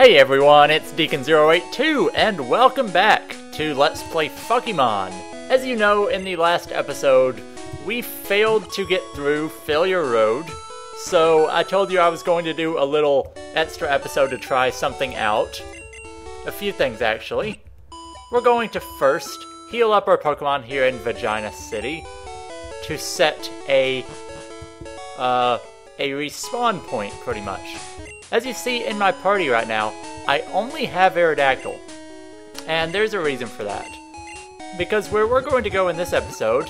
Hey everyone, it's Deacon082, and welcome back to Let's Play Fukemon. As you know, in the last episode, we failed to get through Failure Road, so I told you I was going to do a little extra episode to try something out. A few things, actually. We're going to first heal up our Pokemon here in Vagina City to set a respawn point, pretty much. As you see in my party right now, I only have Aerodactyl. And there's a reason for that. Because where we're going to go in this episode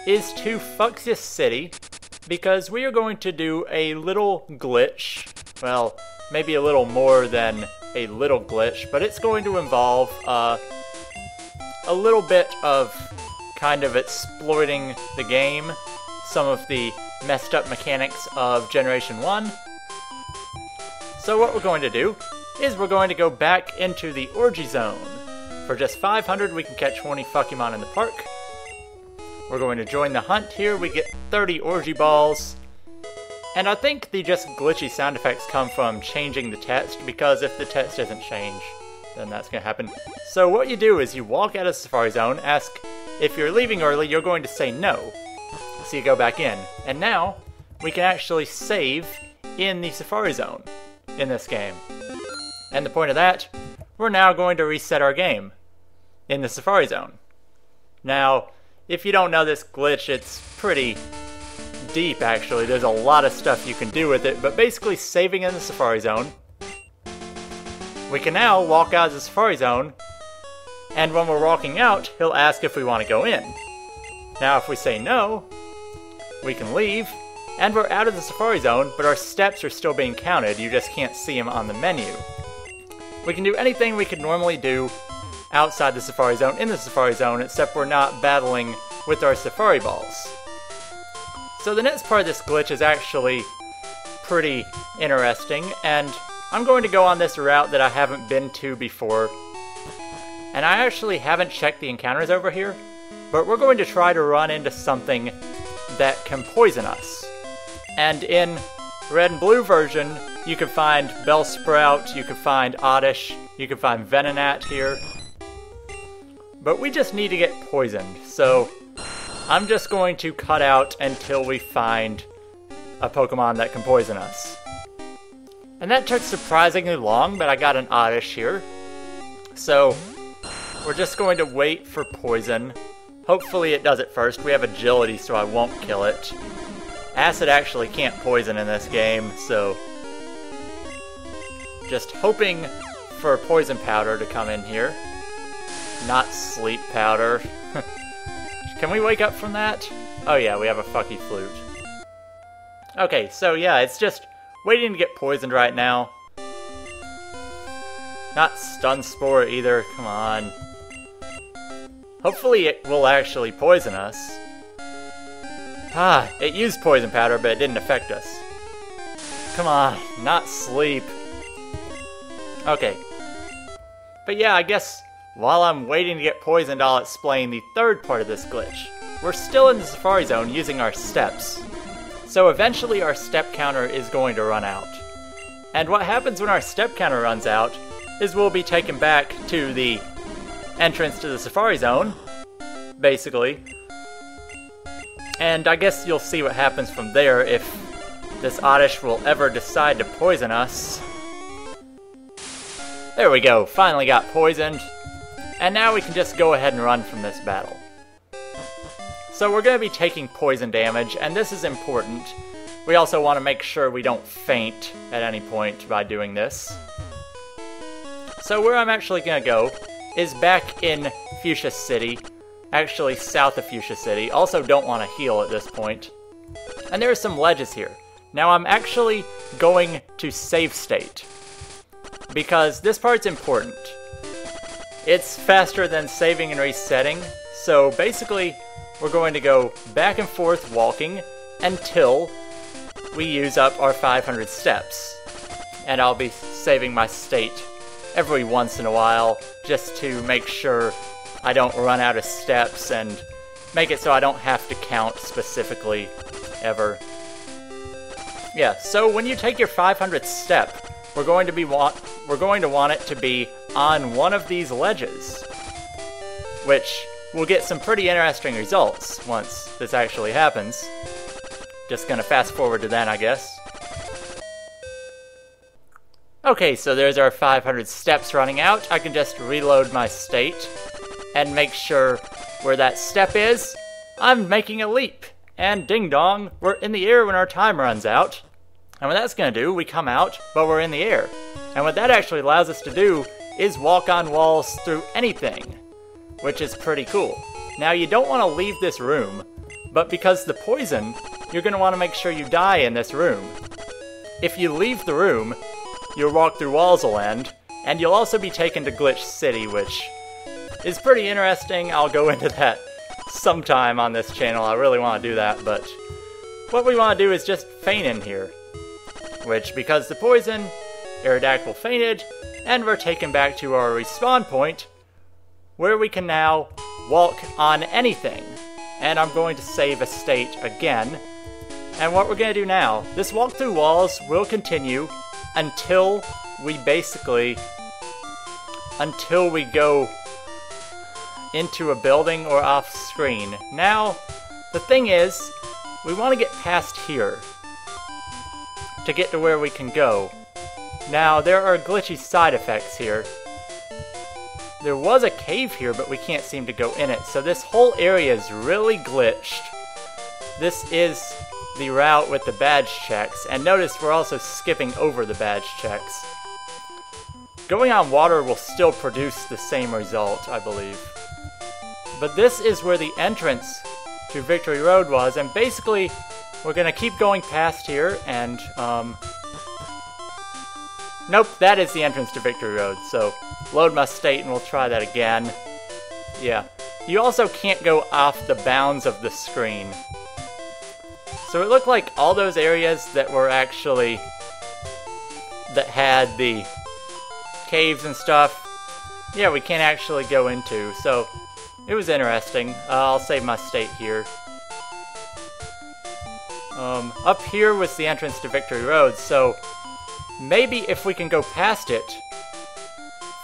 is to Fuchsia City, because we are going to do a little glitch. Well, maybe a little more than a little glitch, but it's going to involve a little bit of kind of exploiting the game, some of the messed up mechanics of Generation 1. So what we're going to do is we're going to go back into the Orgy Zone. For just 500 we can catch 20 Fukemon in the park. We're going to join the hunt here, we get 30 Orgy Balls. And I think the just glitchy sound effects come from changing the text, because if the text doesn't change, then that's going to happen. So what you do is you walk out of the Safari Zone, ask if you're leaving early, you're going to say no. So you go back in. And now we can actually save in the Safari Zone in this game. And the point of that, we're now going to reset our game in the Safari Zone. Now, if you don't know this glitch, it's pretty deep actually. There's a lot of stuff you can do with it, but basically saving in the Safari Zone, we can now walk out of the Safari Zone, and when we're walking out, he'll ask if we want to go in. Now if we say no, we can leave, and we're out of the Safari Zone, but our steps are still being counted, you just can't see them on the menu. We can do anything we could normally do outside the Safari Zone in the Safari Zone, except we're not battling with our Safari Balls. So the next part of this glitch is actually pretty interesting, and I'm going to go on this route that I haven't been to before. And I actually haven't checked the encounters over here, but we're going to try to run into something that can poison us. And in Red and Blue version, you can find Bellsprout, you can find Oddish, you can find Venonat here. But we just need to get poisoned, so I'm just going to cut out until we find a Pokemon that can poison us. And that took surprisingly long, but I got an Oddish here. So we're just going to wait for poison. Hopefully it does it first. We have agility, so I won't kill it. Acid actually can't poison in this game, so just hoping for poison powder to come in here. Not sleep powder. Can we wake up from that? Oh yeah, we have a fucky flute. Okay, so yeah, it's just waiting to get poisoned right now. Not stun spore either, come on. Hopefully it will actually poison us. Ah, it used poison powder, but it didn't affect us. Come on, not sleep. Okay. But yeah, I guess while I'm waiting to get poisoned, I'll explain the third part of this glitch. We're still in the Safari Zone using our steps. So eventually our step counter is going to run out. And what happens when our step counter runs out is we'll be taken back to the entrance to the Safari Zone, basically. And I guess you'll see what happens from there if this Oddish will ever decide to poison us. There we go, finally got poisoned. And now we can just go ahead and run from this battle. So we're going to be taking poison damage, and this is important. We also want to make sure we don't faint at any point by doing this. So where I'm actually going to go is back in Fuchsia City. Actually south of Fuchsia City. Also don't want to heal at this point. And there are some ledges here. Now I'm actually going to save state, because this part's important. It's faster than saving and resetting, so basically we're going to go back and forth walking until we use up our 500 steps. And I'll be saving my state every once in a while just to make sure I don't run out of steps and make it so I don't have to count specifically ever. Yeah, so when you take your 500th step, we're going to be we're going to want it to be on one of these ledges, which will get some pretty interesting results once this actually happens. Just gonna fast forward to then, I guess. Okay, so there's our 500 steps running out. I can just reload my state and make sure where that step is. I'm making a leap, and ding dong, we're in the air when our time runs out. And what that's gonna do, we come out, but we're in the air. And what that actually allows us to do is walk on walls through anything, which is pretty cool. Now, you don't want to leave this room, but because the poison, you're going to want to make sure you die in this room. If you leave the room, your walk through walls will end, and you'll also be taken to Glitch City, which is pretty interesting. I'll go into that sometime on this channel. I really want to do that, but what we want to do is just feign in here, which, because the poison, Aerodactyl fainted, and we're taken back to our respawn point, where we can now walk on anything. And I'm going to save a state again. And what we're going to do now, this walk through walls will continue until we go into a building or off screen. Now, the thing is, we want to get past here to get to where we can go. Now, there are glitchy side effects here. There was a cave here, but we can't seem to go in it, so this whole area is really glitched. This is the route with the badge checks, and notice we're also skipping over the badge checks. Going on water will still produce the same result, I believe. But this is where the entrance to Victory Road was, and basically, we're gonna keep going past here, and, nope, that is the entrance to Victory Road, so load my state and we'll try that again. Yeah. You also can't go off the bounds of the screen. So it looked like all those areas that were actually, that had the caves and stuff, yeah, we can't actually go into, so it was interesting. I'll save my state here. Up here was the entrance to Victory Road, so maybe if we can go past it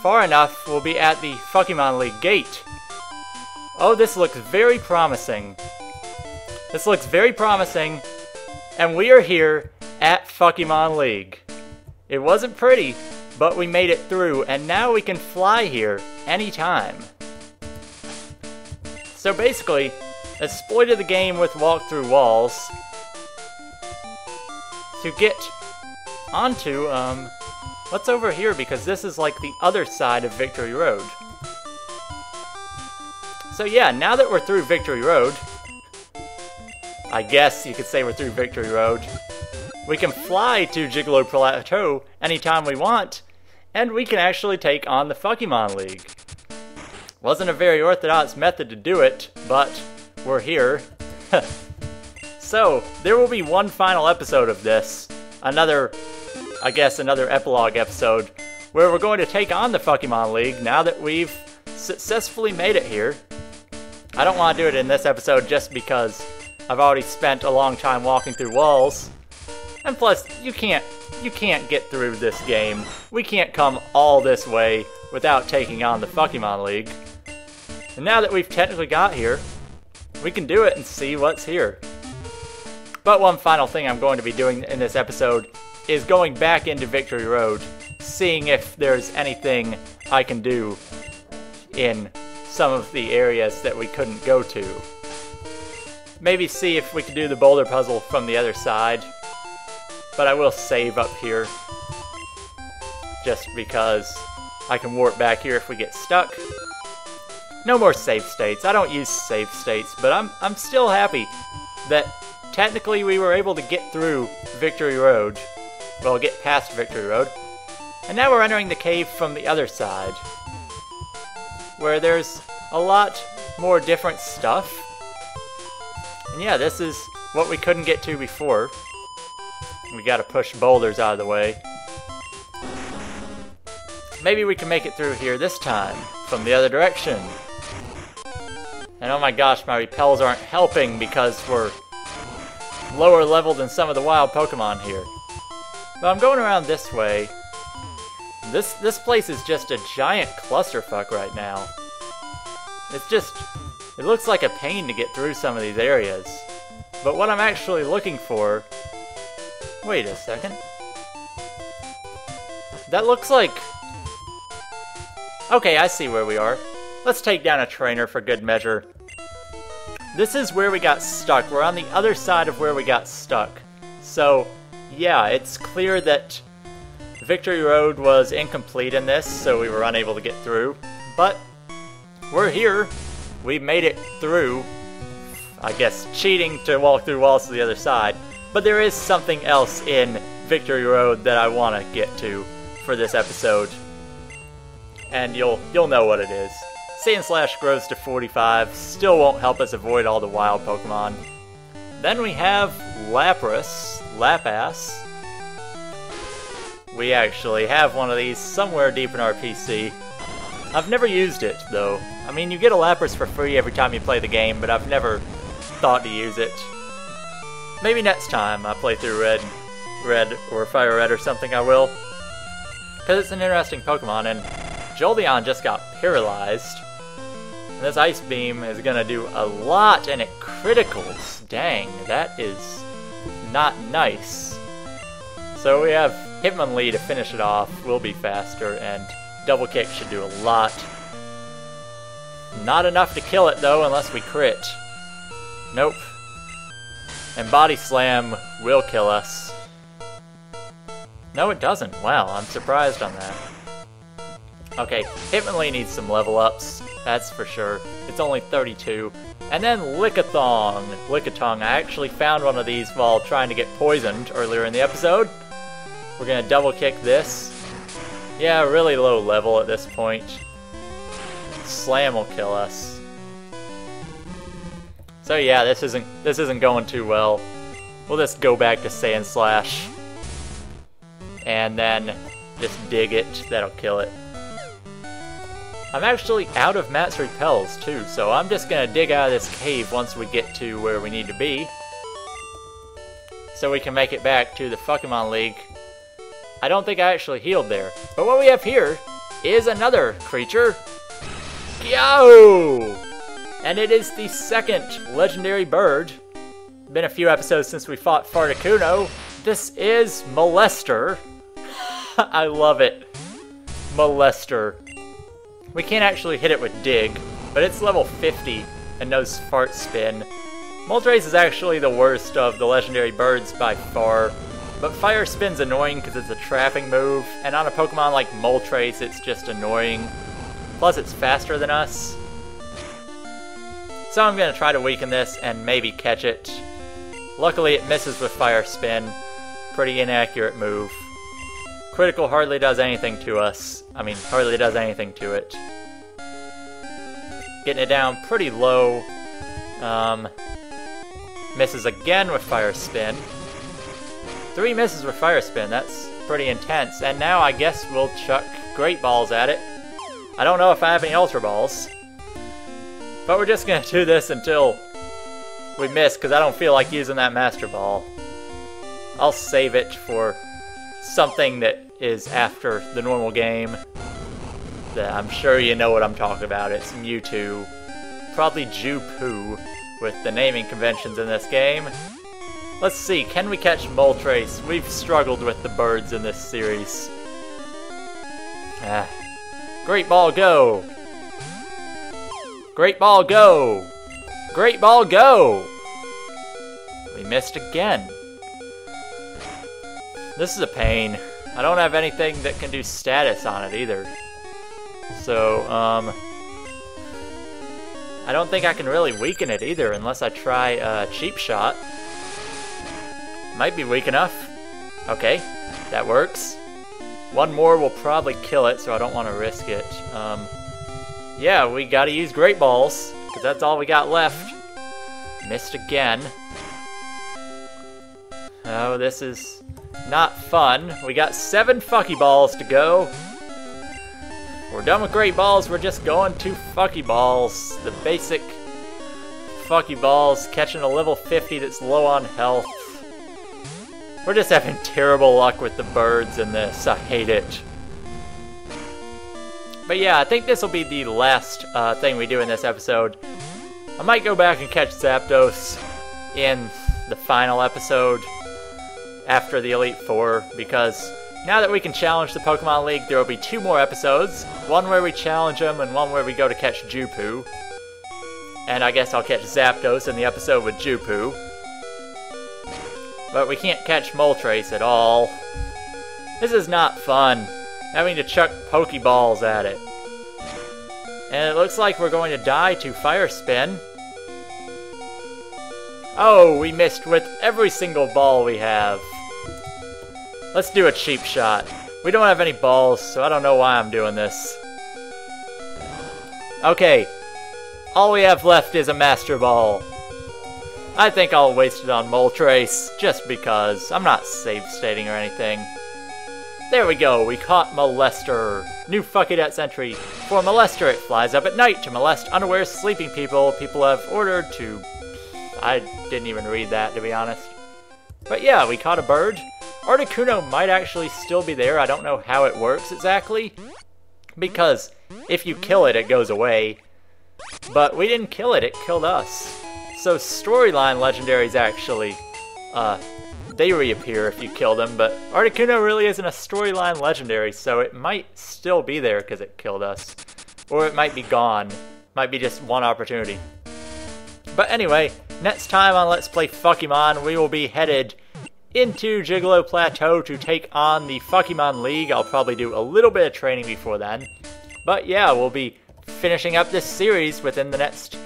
far enough, we'll be at the Fukemon League gate. Oh, this looks very promising. This looks very promising, and we are here at Fukemon League. It wasn't pretty, but we made it through, and now we can fly here anytime. So basically, exploited the game with walk-through walls to get onto, what's over here, because this is like the other side of Victory Road. So yeah, now that we're through Victory Road, I guess you could say we're through Victory Road, we can fly to Gigolo Plateau anytime we want, and we can actually take on the Fukemon League. Wasn't a very orthodox method to do it, but we're here. So, there will be one final episode of this, another epilogue episode, where we're going to take on the Fukemon League now that we've successfully made it here. I don't want to do it in this episode just because I've already spent a long time walking through walls. And plus, you can't get through this game. We can't come all this way without taking on the Fukemon League. And now that we've technically got here, we can do it and see what's here. But one final thing I'm going to be doing in this episode is going back into Victory Road, seeing if there's anything I can do in some of the areas that we couldn't go to. Maybe see if we can do the boulder puzzle from the other side, but I will save up here, just because I can warp back here if we get stuck. No more save states. I don't use save states, but I'm still happy that technically we were able to get through Victory Road. Well, get past Victory Road. And now we're entering the cave from the other side, where there's a lot more different stuff. And yeah, this is what we couldn't get to before. We gotta push boulders out of the way. Maybe we can make it through here this time, from the other direction. And oh my gosh, my repels aren't helping because we're lower level than some of the wild Pokemon here. But I'm going around this way. This place is just a giant clusterfuck right now. It's just... It looks like a pain to get through some of these areas. But what I'm actually looking for... Wait a second. That looks like... Okay, I see where we are. Let's take down a trainer for good measure. This is where we got stuck. We're on the other side of where we got stuck. So, yeah, it's clear that Victory Road was incomplete in this, so we were unable to get through. But we're here. We made it through. I guess cheating to walk through walls to the other side. But there is something else in Victory Road that I want to get to for this episode. And you'll know what it is. Sand Slash grows to 45, still won't help us avoid all the wild Pokemon. Then we have Lapras. We actually have one of these somewhere deep in our PC. I've never used it, though. I mean, you get a Lapras for free every time you play the game, but I've never thought to use it. Maybe next time I play through Red or Fire Red or something I will. Because it's an interesting Pokemon, and Jolteon just got paralyzed. And this Ice Beam is going to do a lot, and it criticals. Dang, that is not nice. So we have Hitmonlee to finish it off. Will be faster, and Double Kick should do a lot. Not enough to kill it, though, unless we crit. Nope. And Body Slam will kill us. No, it doesn't. Wow, I'm surprised on that. Okay, Hitmonlee needs some level ups, that's for sure. It's only 32. And then Lickitung. I actually found one of these while trying to get poisoned earlier in the episode. We're gonna double kick this. Yeah, really low level at this point. Slam will kill us. So yeah, this isn't going too well. We'll just go back to Sand Slash. And then just dig it, that'll kill it. I'm actually out of Matt's repels too, so I'm just gonna dig out of this cave once we get to where we need to be. So we can make it back to the Fukemon League. I don't think I actually healed there. But what we have here is another creature. Yow! And it is the second legendary bird. Been a few episodes since we fought Farticuno. This is Molester. I love it. Molester. We can't actually hit it with Dig, but it's level 50 and knows Fart Spin. Moltres is actually the worst of the legendary birds by far, but Fire Spin's annoying because it's a trapping move, and on a Pokemon like Moltres it's just annoying. Plus it's faster than us. So I'm going to try to weaken this and maybe catch it. Luckily it misses with Fire Spin. Pretty inaccurate move. Critical hardly does anything to us. I mean, hardly does anything to it. Getting it down pretty low. Misses again with Fire Spin. 3 misses with Fire Spin, that's pretty intense. And now I guess we'll chuck Great Balls at it. I don't know if I have any Ultra Balls. But we're just gonna do this until we miss, because I don't feel like using that Master Ball. I'll save it for something that is after the normal game. I'm sure you know what I'm talking about. It's Mewtwo. Probably Ju-Poo with the naming conventions in this game. Let's see, can we catch Moltres? We've struggled with the birds in this series. Great Ball, go! Great Ball, go! Great Ball, go! We missed again. This is a pain. I don't have anything that can do status on it either. So, I don't think I can really weaken it either unless I try Cheap Shot. Might be weak enough. Okay, that works. One more will probably kill it, so I don't want to risk it. Yeah, we gotta use Great Balls, because that's all we got left. Missed again. Oh, this is not fun. We got 7 Fucky Balls to go. We're done with Great Balls, we're just going to Fucky Balls. The basic Fucky Balls, catching a level 50 that's low on health. We're just having terrible luck with the birds in this, I hate it. But yeah, I think this will be the last thing we do in this episode. I might go back and catch Zapdos in the final episode after the Elite Four, because now that we can challenge the Pokemon League, there will be 2 more episodes. One where we challenge them, and one where we go to catch Jupu. And I guess I'll catch Zapdos in the episode with Jupu. But we can't catch Moltres at all. This is not fun, having to chuck Pokeballs at it. And it looks like we're going to die to Fire Spin. Oh, we missed with every single ball we have. Let's do a cheap shot. We don't have any balls, so I don't know why I'm doing this. Okay, all we have left is a Master Ball. I think I'll waste it on Moltres, just because. I'm not save stating or anything. There we go, we caught Molester. New Fucking entry. For Molester, it flies up at night to molest unaware sleeping people. People have ordered to... I didn't even read that, to be honest. But yeah, we caught a bird. Articuno might actually still be there. I don't know how it works exactly, because if you kill it, it goes away. But we didn't kill it, it killed us. So storyline legendaries actually, they reappear if you kill them, but Articuno really isn't a storyline legendary, so it might still be there because it killed us. Or it might be gone. Might be just one opportunity. But anyway, next time on Let's Play Fukemon, we will be headed into Gigolo Plateau to take on the Fukemon League. I'll probably do a little bit of training before then. But yeah, we'll be finishing up this series within the next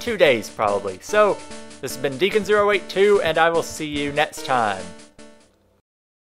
2 days probably. So, this has been Deacon082, and I will see you next time.